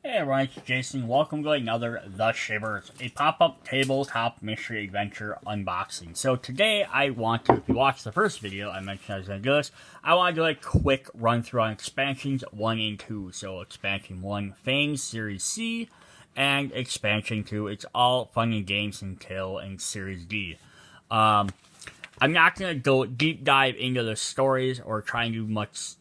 Hey everyone, it's Jason. Welcome to another The Shivers, a pop-up tabletop mystery adventure unboxing. So today I want to, if you watched the first video, I mentioned I was going to do this, I want to do a quick run through on expansions 1 and 2. So expansion 1, Fangs Series C, and expansion 2, it's all fun and games until in Series D. I'm not going to go deep dive into the stories or try and do much,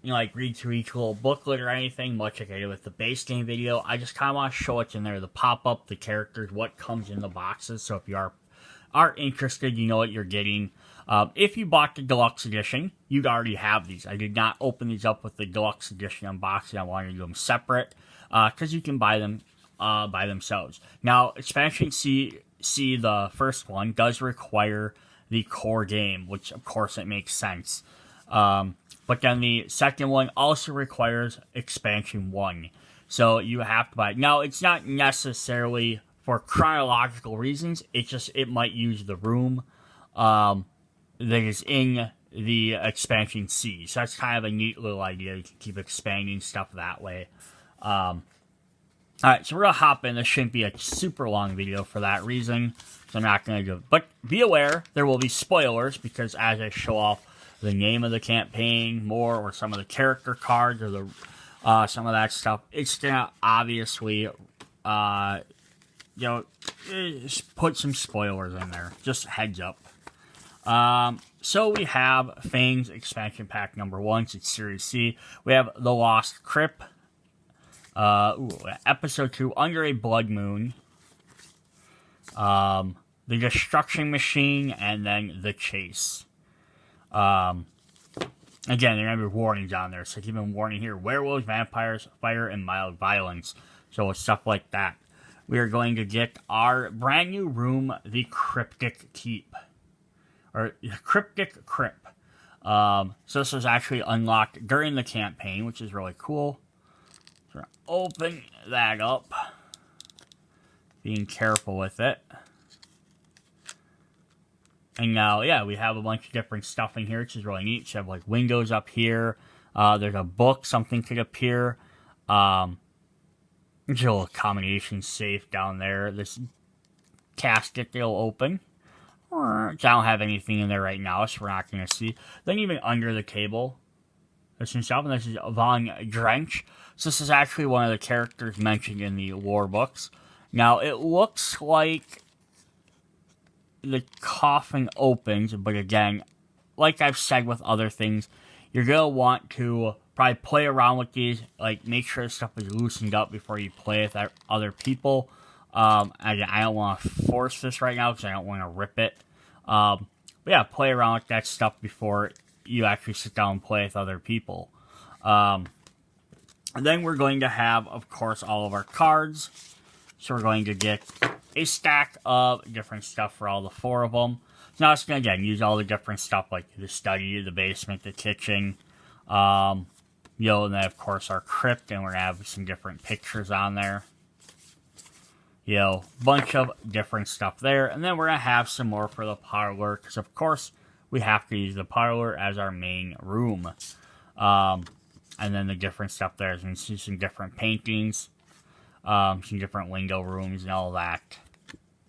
like read through each little booklet or anything, much like I did with the base game video. I just kind of want to show what's in there, the pop-up, the characters, what comes in the boxes. So if you are interested, you know what you're getting. If you bought the Deluxe Edition, you'd already have these. I did not open these up with the Deluxe Edition unboxing. I wanted to do them separate, because you can buy them by themselves. Now, Expansion C, the first one, does require the core game, which of course it makes sense. But then the second one also requires Expansion 1. So you have to buy it. Now, it's not necessarily for chronological reasons. It might use the room that is in the Expansion C. So that's kind of a neat little idea. You can keep expanding stuff that way. Alright, so we're going to hop in. This shouldn't be a super long video for that reason. So I'm not going to do it. But be aware, there will be spoilers because as I show off the name of the campaign more, or some of the character cards, or the some of that stuff, it's gonna obviously put some spoilers in there. Just heads up. So we have Fangs expansion pack number 1. It's Series C. We have The Lost Crypt, episode 2, Under a Blood Moon, The Destruction Machine, and then The Chase. Again, there are going to be warnings on there, so keep a warning here. Werewolves, vampires, fire, and mild violence. So stuff like that. We are going to get our brand new room, the Cryptic Keep. Or Cryptic Crypt. So this was actually unlocked during the campaign, which is really cool. So open that up. Being careful with it. And now, yeah, we have a bunch of different stuff in here, which is really neat. So you have, like, windows up here. There's a book, something could appear. There's a little combination safe down there. This casket they'll open. I don't have anything in there right now, so we're not going to see. Then even under the table, there's some stuff. And this is Von Drench. So this is actually one of the characters mentioned in the lore books. Now, it looks like the coffin opens, but again, like I've said with other things, you're going to want to probably play around with these, like make sure stuff is loosened up before you play with other people. Again, I don't want to force this right now because I don't want to rip it. But yeah, play around with that stuff before you actually sit down and play with other people. And then we're going to have, of course, all of our cards. So we're going to get a stack of different stuff for all the 4 of them. So now it's going to, again, use all the different stuff like the study, the basement, the kitchen. And then, of course, our crypt, and we're going to have some different pictures on there. Bunch of different stuff there. And then we're going to have some more for the parlor, because, of course, we have to use the parlor as our main room. And then the different stuff there. So you can see some different paintings. Some different window rooms and all that.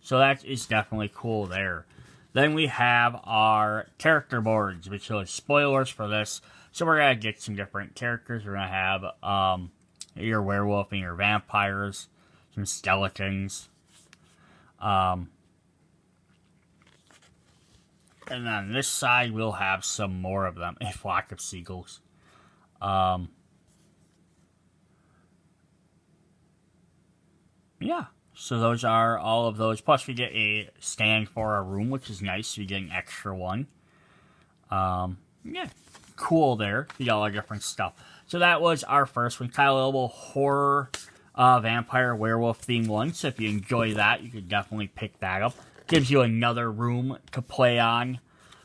So that is definitely cool there. Then we have our character boards, which are spoilers for this. So we're going to get some different characters. We're going to have your werewolf and your vampires, some skeletons. And then on this side, we'll have some more of them. A flock of seagulls. Yeah, so those are all of those. Plus, we get a stand for our room, which is nice. So you get an extra one. Yeah, cool there. You got all our different stuff. So that was our first one. Kind of a little horror, vampire, werewolf themed one. So if you enjoy that, you could definitely pick that up. Gives you another room to play on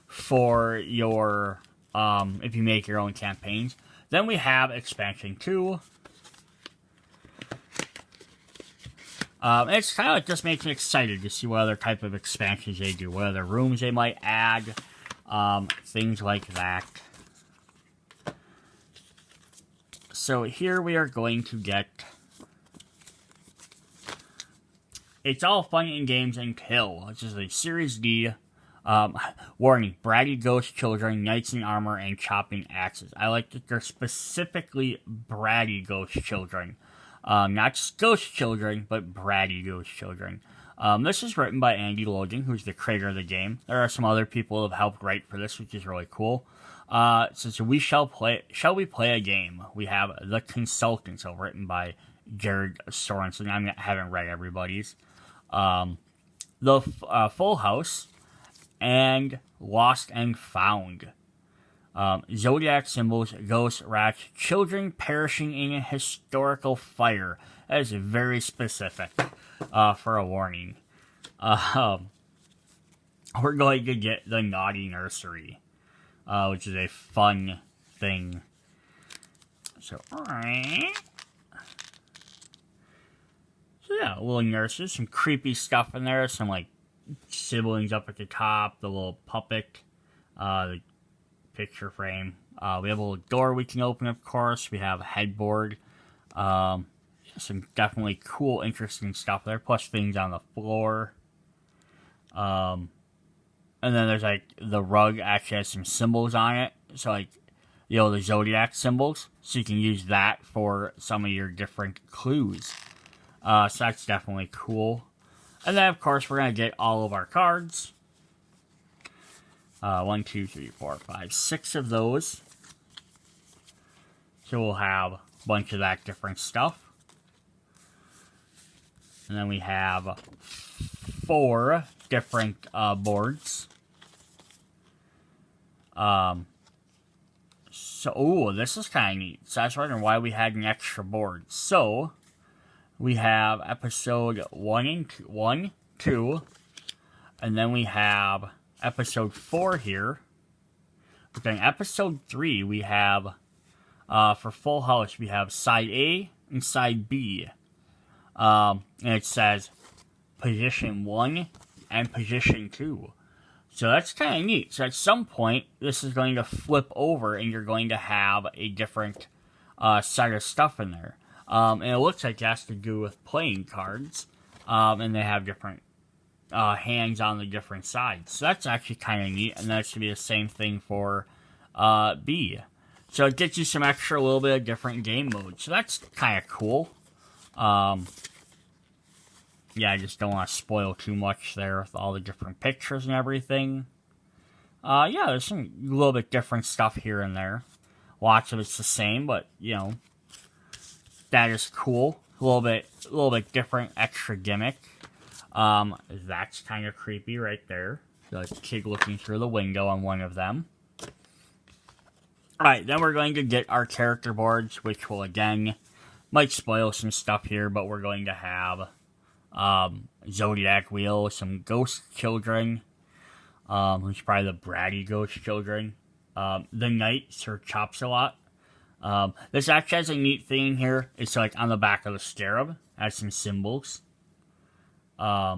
for your, if you make your own campaigns. Then we have Expansion 2. It's kind of just makes me excited to see what other type of expansions they do, what other rooms they might add, things like that. So here we are going to get It's all fun and games until, which is a Series D. Warning, bratty ghost children, knights in armor, and chopping axes. I like that they're specifically bratty ghost children. Not just ghost children, but bratty ghost children. This is written by Andy Logan, who's the creator of the game. There are some other people who have helped write for this, which is really cool. So shall we play a game? We have The Consultant, so written by Jared Sorensen. I haven't read everybody's. The Full House, and Lost and Found. Zodiac symbols, ghosts, rats, children perishing in a historical fire. That is very specific for a warning. We're going to get the Naughty Nursery, which is a fun thing. So yeah, little nurses, some creepy stuff in there, some like siblings up at the top, the little puppet, the picture frame. We have a little door we can open, of course. We have a headboard. Some definitely cool, interesting stuff there, plus things on the floor. And then there's like the rug actually has some symbols on it. So like, the zodiac symbols. So you can use that for some of your different clues. So that's definitely cool. And then, of course, we're going to get all of our cards. 1, 2, 3, 4, 5, 6 of those. So we'll have a bunch of that different stuff. And then we have 4 different boards. This is kind of neat. So I was wondering why we had an extra board. So we have episode 1, 2, and then we have episode 4 here. But then episode 3, we have, for Full House, we have side A and side B. And it says position 1 and position 2. So that's kind of neat. So at some point, this is going to flip over and you're going to have a different set of stuff in there. And it looks like it has to do with playing cards. And they have different hands on the different sides. So that's actually kind of neat. And that should be the same thing for B. So it gets you some extra, little bit of different game modes. So that's kind of cool. Yeah, I just don't want to spoil too much there with all the different pictures and everything. Yeah, there's some little bit different stuff here and there. Lots of it's the same, but, that is cool. A little bit different, extra gimmick. That's kind of creepy right there. The kid looking through the window on one of them. Alright, then we're going to get our character boards, which will, again, might spoil some stuff here, but we're going to have Zodiac Wheel, some Ghost Children, who's probably the bratty Ghost Children. The Knight, Sir Chops-a-Lot. This actually has a neat thing here. It's like on the back of the scarab. Has some symbols. I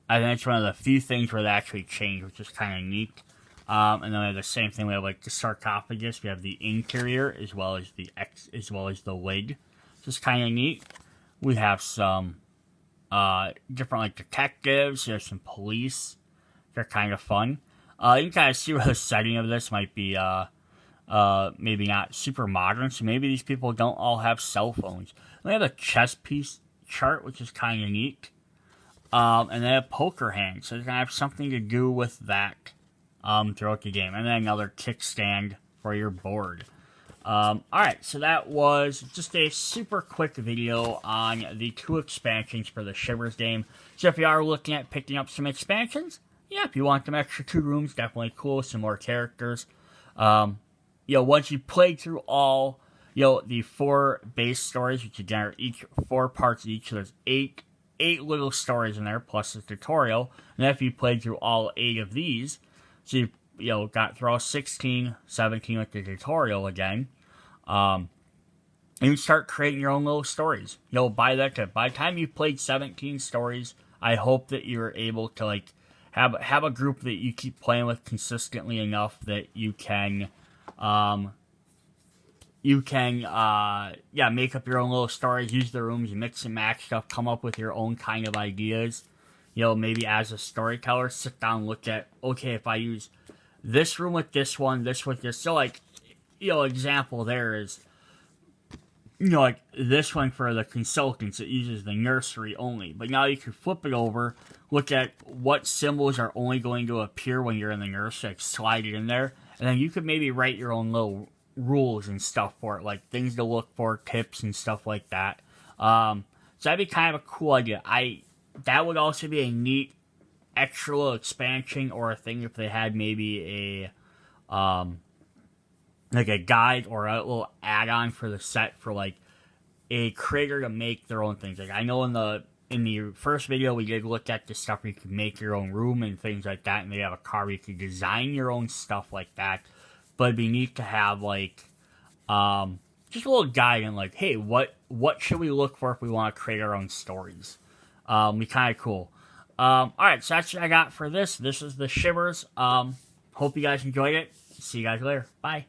think it's one of the few things where they actually change, which is kind of neat. And then we have the same thing. We have like the sarcophagus. We have the interior as well as the lid. Which is kind of neat. We have some different like detectives. There's some police. They're kind of fun. You can kind of see where the setting of this might be maybe not super modern. So maybe these people don't all have cell phones. We have a chess piece chart, which is kind of neat. And then a poker hand. So they're going to have something to do with that throughout the game. And then another kickstand for your board. Alright, so that was just a super quick video on the 2 expansions for the Shivers game. So if you are looking at picking up some expansions, yeah, if you want them extra 2 rooms, definitely cool, some more characters. Once you play through all, the 4 base stories, which again are each 4 parts each, so there's 8 little stories in there, plus the tutorial. And if you played through all 8 of these, so you got through all 16, 17 with the tutorial again, and you start creating your own little stories. By the time you've played 17 stories, I hope that you're able to have a group that you keep playing with consistently enough that you can, you can, make up your own little stories, use the rooms, mix and match stuff, come up with your own kind of ideas. You know, maybe as a storyteller, sit down, look at, okay, if I use this room with this one, this with this. So, like, you know, example there is, you know, like this one for the consultants, it uses the nursery only. But now you can flip it over, look at what symbols are only going to appear when you're in the nursery, like slide it in there, and then you could maybe write your own little rules and stuff for it, like things to look for, tips and stuff like that. So that'd be kind of a cool idea. That would also be a neat extra little expansion or a thing if they had maybe a like a guide or a little add-on for the set for like a creator to make their own things. Like I know in the first video we did look at the stuff where you could make your own room and things like that, and they have a car where you could design your own stuff like that. But it'd be neat to have like just a little guide and like, hey, what should we look for if we want to create our own stories? Be kind of cool. Alright, so that's what I got for this. This is the Shivers. Hope you guys enjoyed it. See you guys later. Bye.